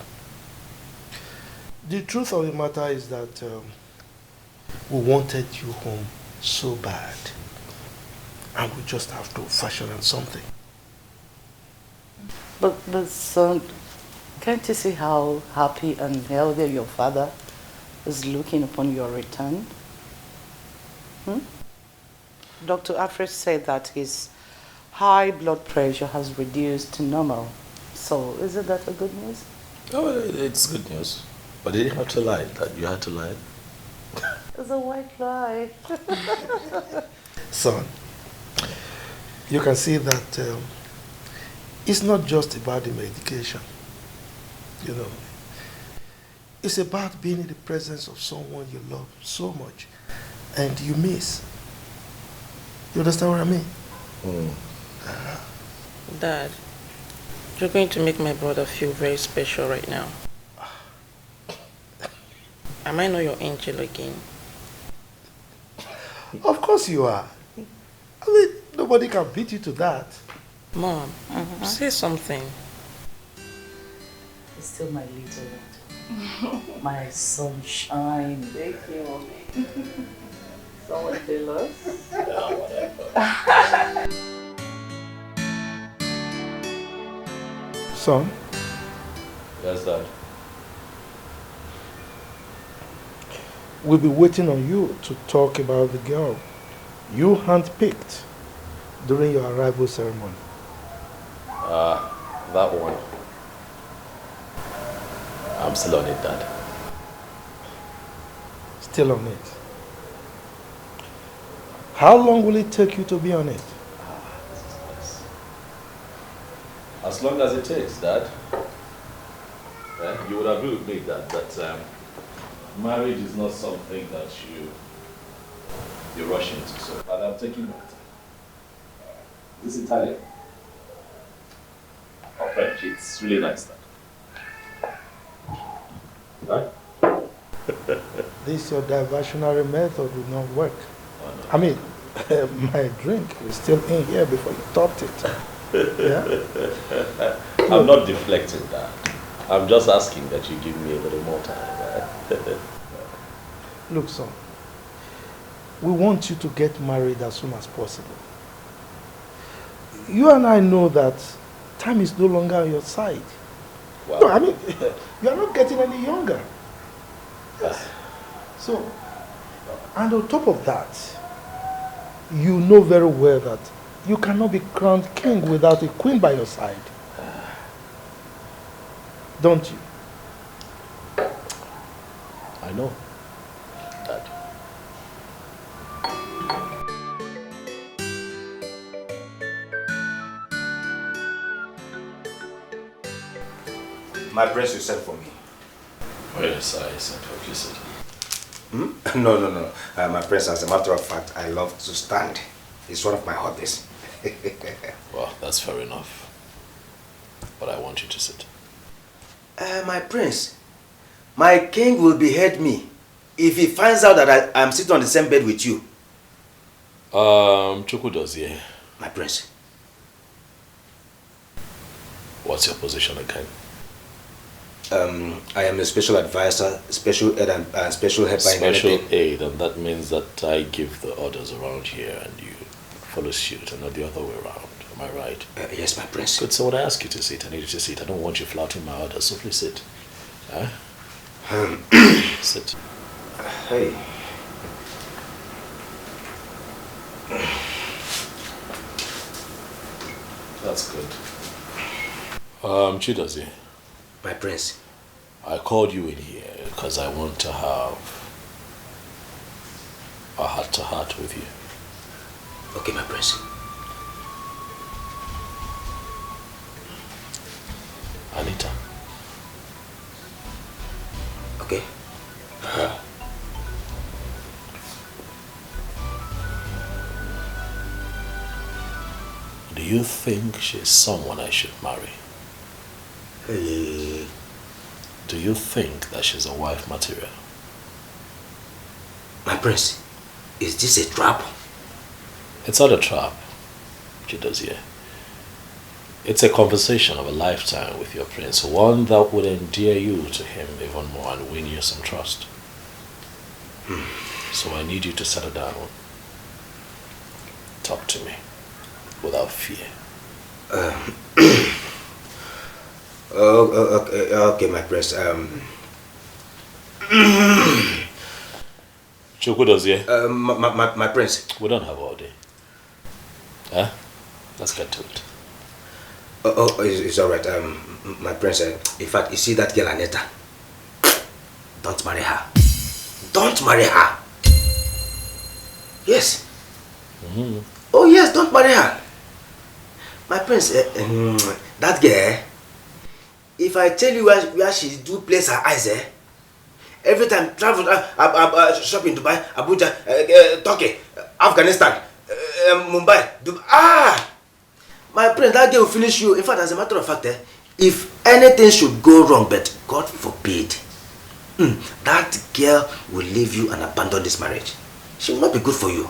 Speaker 1: The truth of the matter is that we wanted you home so bad. And we just have to fashion on something.
Speaker 14: But son, can't you see how happy and healthy your father is looking upon your return? Dr. Alfred said that his high blood pressure has reduced to normal. So, isn't that a good news?
Speaker 4: Oh, it's good news. But you didn't have to lie. That you had to lie.
Speaker 14: It's a white lie.
Speaker 1: Son, you can see that it's not just about the medication. You know, it's about being in the presence of someone you love so much and you miss. You understand what I mean?
Speaker 2: Dad, you're going to make my brother feel very special right now. Am I not your angel again?
Speaker 1: Of course you are. I mean, nobody can beat you to that.
Speaker 2: Mom, say something.
Speaker 14: It's still my little one. My sunshine. Thank you, Mommy. Someone tell us?
Speaker 4: Yeah, whatever.
Speaker 1: Son?
Speaker 4: Yes, Dad.
Speaker 1: We'll be waiting on you to talk about the girl you handpicked during your arrival ceremony.
Speaker 4: That one. I'm still on it, Dad.
Speaker 1: Still on it. How long will it take you to be on it?
Speaker 4: As long as it takes, Dad. You would agree with me that marriage is not something that you rush into. So, but I'm taking my time. This is Italian. Or French. It's really nice, Dad. Right?
Speaker 1: This your diversionary method will not work.
Speaker 4: Oh, no.
Speaker 1: I mean, my drink is still in here before you topped it. Yeah?
Speaker 4: I'm not deflecting that. I'm just asking that you give me a little more time. Right?
Speaker 1: Look, son, we want you to get married as soon as possible. You and I know that time is no longer on your side.
Speaker 4: Wow.
Speaker 1: No, I mean, you are not getting any younger. Yes. So, and on top of that, you know very well that you cannot be crowned king without a queen by your side. Don't you?
Speaker 4: I know. Dad.
Speaker 9: My prince, you sent for me.
Speaker 4: Oh, yes, I sent for you, said.
Speaker 9: No. My prince, as a matter of fact, I love to stand. It's one of my hobbies.
Speaker 4: Well, that's fair enough. But I want you to sit.
Speaker 9: My prince, my king will behead me if he finds out that I'm sitting on the same bed with you.
Speaker 4: Chuku does, yeah.
Speaker 9: My prince.
Speaker 4: What's your position again?
Speaker 9: I am a special advisor, special aid and special helper.
Speaker 4: Special aid, and that means that I give the orders around here and you follow suit and not the other way around. Am I right?
Speaker 9: Yes, my prince.
Speaker 4: Good, so when I ask you to sit, I need you to sit. I don't want you flouting my orders, so please sit. Huh? Sit.
Speaker 9: Hey.
Speaker 4: That's good. Chidozie.
Speaker 9: My prince.
Speaker 4: I called you in here because I want to have a heart-to-heart with you.
Speaker 9: Okay, my prince.
Speaker 4: Anita.
Speaker 9: Okay.
Speaker 4: Do you think she's someone I should marry? Do you think that she's a wife material?
Speaker 9: My prince, is this a trap?
Speaker 4: It's not a trap. Chidozie. It's a conversation of a lifetime with your prince, one that would endear you to him even more and win you some trust. So I need you to settle down. Talk to me without fear.
Speaker 9: Okay, my prince.
Speaker 4: Chukudozie.
Speaker 9: My prince.
Speaker 4: We don't have all day. Huh? Let's get to it.
Speaker 9: It's all right. My prince. In fact, you see that girl Aneta? Don't marry her. Don't marry her. Yes. Oh yes, don't marry her. My prince. That girl. If I tell you where she do place her eyes, every time travel, shop in Dubai, Abuja, Turkey, Afghanistan, Mumbai, Dubai. My prince, that girl will finish you. In fact, as a matter of fact, if anything should go wrong, but God forbid, that girl will leave you and abandon this marriage. She will not be good for you.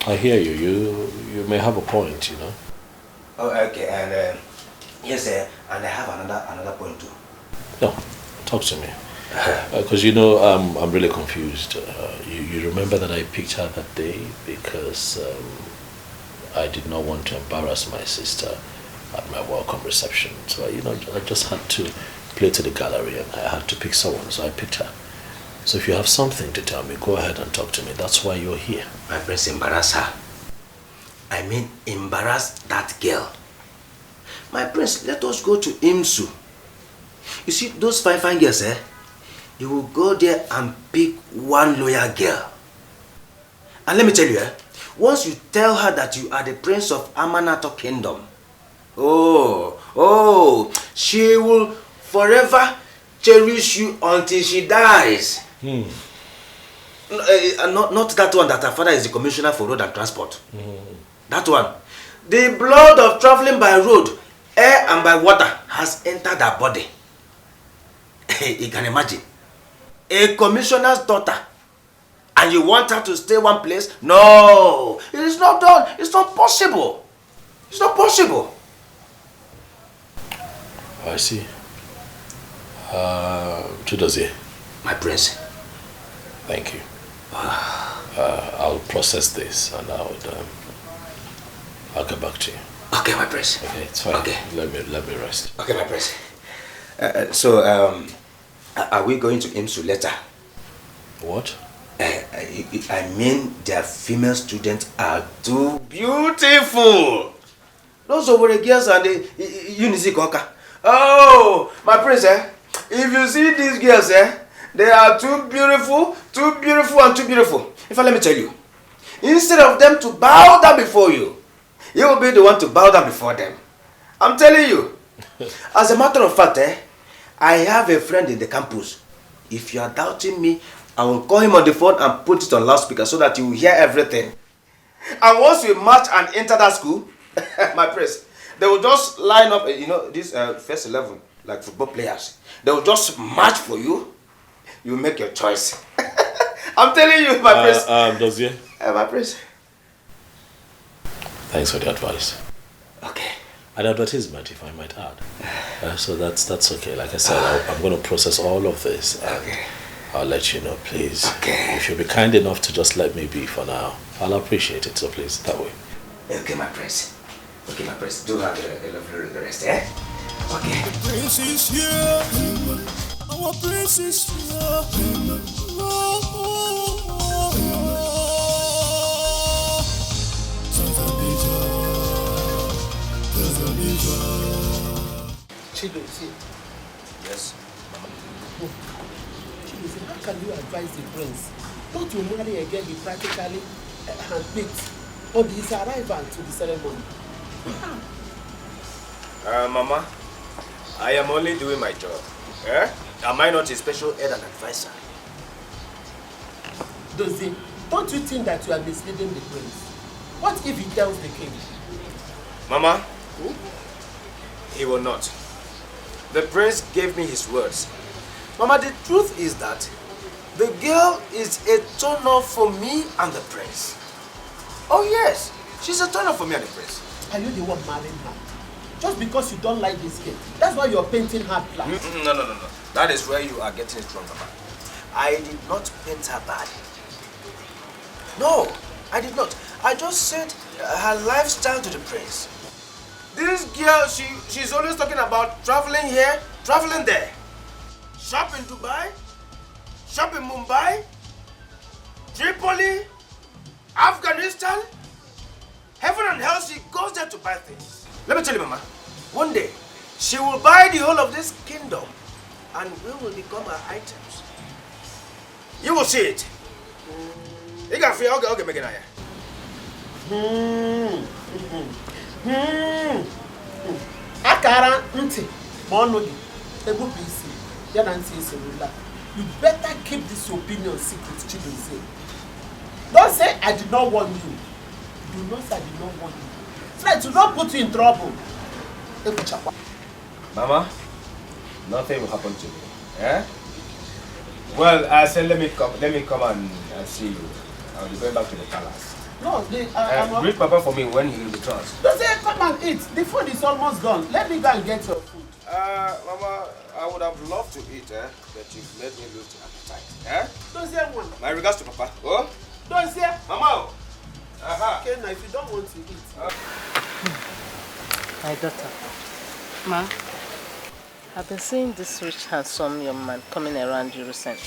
Speaker 4: I hear you. You may have a point, you know.
Speaker 9: Oh, okay, and yes, and I have another point too.
Speaker 4: No, talk to me. Because you know, I'm really confused. You remember that I picked her that day because I did not want to embarrass my sister at my welcome reception. So, you know, I just had to play to the gallery and I had to pick someone, so I picked her. So if you have something to tell me, go ahead and talk to me. That's why you're here.
Speaker 9: My prince, embarrass her. I mean, embarrass that girl. My prince, let us go to IMSU. You see, those fine girls, you will go there and pick one loyal girl. And let me tell you, once you tell her that you are the prince of Amanato Kingdom, she will forever cherish you until she dies. Not that one that her father is the commissioner for road and transport. That one. The blood of traveling by road, air and by water has entered her body. You can imagine. A commissioner's daughter, and you want her to stay one place? No, it is not done. It's not possible. It's not possible.
Speaker 4: I see. Chidozie.
Speaker 9: My prince.
Speaker 4: Thank you. I'll process this and I'll get back to you.
Speaker 9: Okay, my prince.
Speaker 4: Okay, it's fine. Okay. Let me rest.
Speaker 9: Okay, my prince. Are we going to IMSU later?
Speaker 4: What?
Speaker 9: I mean, their female students are too beautiful. Those are the girls and the Unisi Koka. Oh, my prince, if you see these girls, they are too beautiful and too beautiful. In fact, let me tell you, instead of them to bow down before you, you will be the one to bow down before them. I'm telling you. As a matter of fact, I have a friend in the campus. If you are doubting me, I will call him on the phone and put it on loudspeaker so that you will hear everything. And once we march and enter that school, my prince, they will just line up, this first 11, like football players. They will just march for you. You make your choice. I'm telling you, my prince.
Speaker 4: Dozie?
Speaker 9: My prince.
Speaker 4: Thanks for the advice.
Speaker 9: Okay.
Speaker 4: An advertisement, if I might add. So that's okay. Like I said, I'm going to process all of this.
Speaker 9: Okay.
Speaker 4: I'll let you know, please.
Speaker 9: Okay.
Speaker 4: If you'll be kind enough to just let me be for now, I'll appreciate it. So please, that way.
Speaker 9: Okay, my prince. Okay, my prince. Do have a lovely rest, eh? Okay.
Speaker 15: The prince is here. Our prince is here.
Speaker 1: Chidozie.
Speaker 9: Yes, Mama.
Speaker 1: Chidozie, how can you advise the prince not to marry again he practically handpicked on his arrival to the ceremony?
Speaker 9: Mama, I am only doing my job. Am I not a special aid and advisor?
Speaker 1: Dozie, don't you think that you are misleading the prince? What if he tells the king?
Speaker 9: Mama, he will not. The prince gave me his words. Mama, the truth is that the girl is a turn-off for me and the prince. Oh yes, She's a turn-off for me and the prince.
Speaker 20: Are you the one marrying her? Just because you don't like this girl. That's why you're painting her black.
Speaker 9: No. That is where you are getting it wrong, Mama. I did not paint her bad. No, I did not. I just said her lifestyle to the prince. This girl, she's always talking about traveling here, traveling there. Shop in Dubai, shop in Mumbai, Tripoli, Afghanistan. Heaven and hell, she goes there to buy things. Let me tell you, Mama, one day, she will buy the whole of this kingdom and we will become her items. You will see it. You can feel, okay, make it now.
Speaker 20: Akara nti, mono di, ebu PC, yana nti iselula. You better keep this opinion secret, Chidozie. Don't say I did not warn you. Do not say I did not warn you. Try to not put you in trouble.
Speaker 9: Mama, nothing will happen to me. Eh? Well, I said let me come and see you. I'll be going back to the palace.
Speaker 20: No,
Speaker 9: greet Papa for me when he returns.
Speaker 20: Don't say come and eat. The food is almost gone. Let me go and get your food.
Speaker 9: Mama, I would have loved to eat, but you've made me lose the appetite.
Speaker 20: Don't say one.
Speaker 9: My regards to Papa. Oh?
Speaker 20: Don't say.
Speaker 9: Mama.
Speaker 20: Okay, now if you don't want to eat.
Speaker 2: My daughter. Ma, I've been seeing this rich, handsome young man coming around you recently.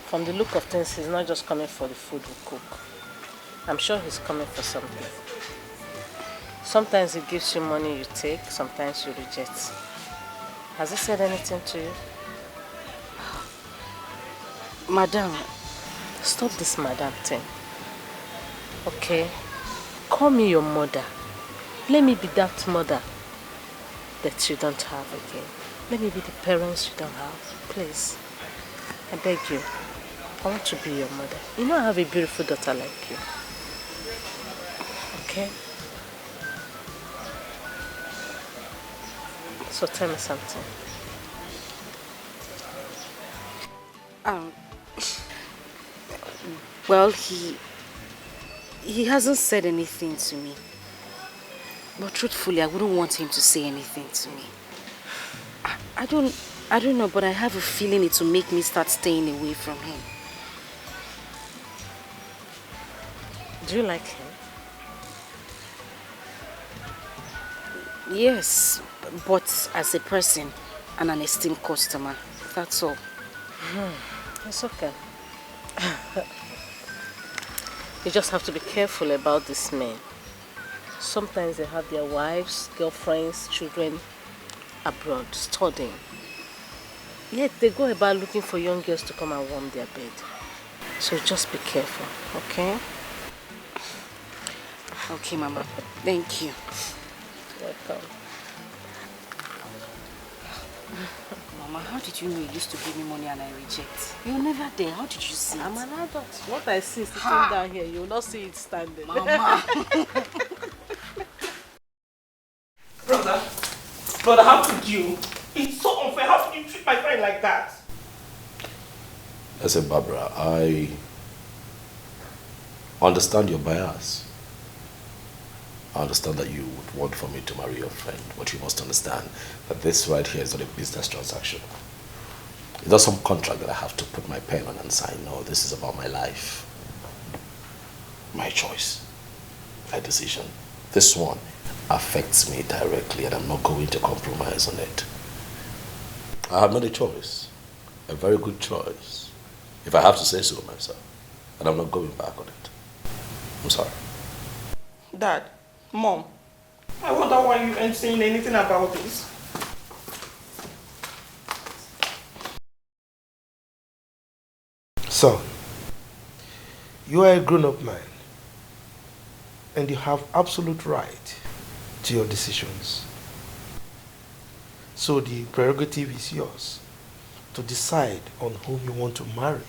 Speaker 2: From the look of things, he's not just coming for the food we cook. I'm sure he's coming for something. Sometimes he gives you money you take, sometimes you reject. Has he said anything to you?
Speaker 19: Madam.
Speaker 2: Stop this madam thing. Okay? Call me your mother. Let me be that mother that you don't have again. Let me be the parents you don't have. Please. I beg you. I want to be your mother. You know I have a beautiful daughter like you. Okay? So tell me something.
Speaker 19: Well, he hasn't said anything to me. But truthfully, I wouldn't want him to say anything to me. I don't know, but I have a feeling it will make me start staying away from him.
Speaker 2: Do you like him?
Speaker 19: Yes, but as a person and an esteemed customer, that's all.
Speaker 2: It's okay. You just have to be careful about these men. Sometimes they have their wives, girlfriends, children abroad studying. Yet they go about looking for young girls to come and warm their bed. So just be careful, okay?
Speaker 19: Okay, Mama. Thank you.
Speaker 2: Welcome.
Speaker 19: Mama, how did you know you used to give me money and I reject? You're never there. How did you see it?
Speaker 2: I'm an adult. What I see sitting down here, you will not see it standing.
Speaker 19: Mama.
Speaker 21: Brother, how could you? It's so unfair. How could you treat my friend like that?
Speaker 4: Listen, Barbara, I understand your bias. I understand that you would want for me to marry your friend, but you must understand that this right here is not a business transaction. It's not some contract that I have to put my pen on and sign. No, this is about my life. My choice. My decision. This one affects me directly and I'm not going to compromise on it. I have made a choice. A very good choice. If I have to say so myself. And I'm not going back on it. I'm sorry.
Speaker 21: Dad, Mom, I wonder why you ain't saying anything about this.
Speaker 1: Son, you are a grown-up man and you have absolute right to your decisions. So the prerogative is yours to decide on whom you want to marry.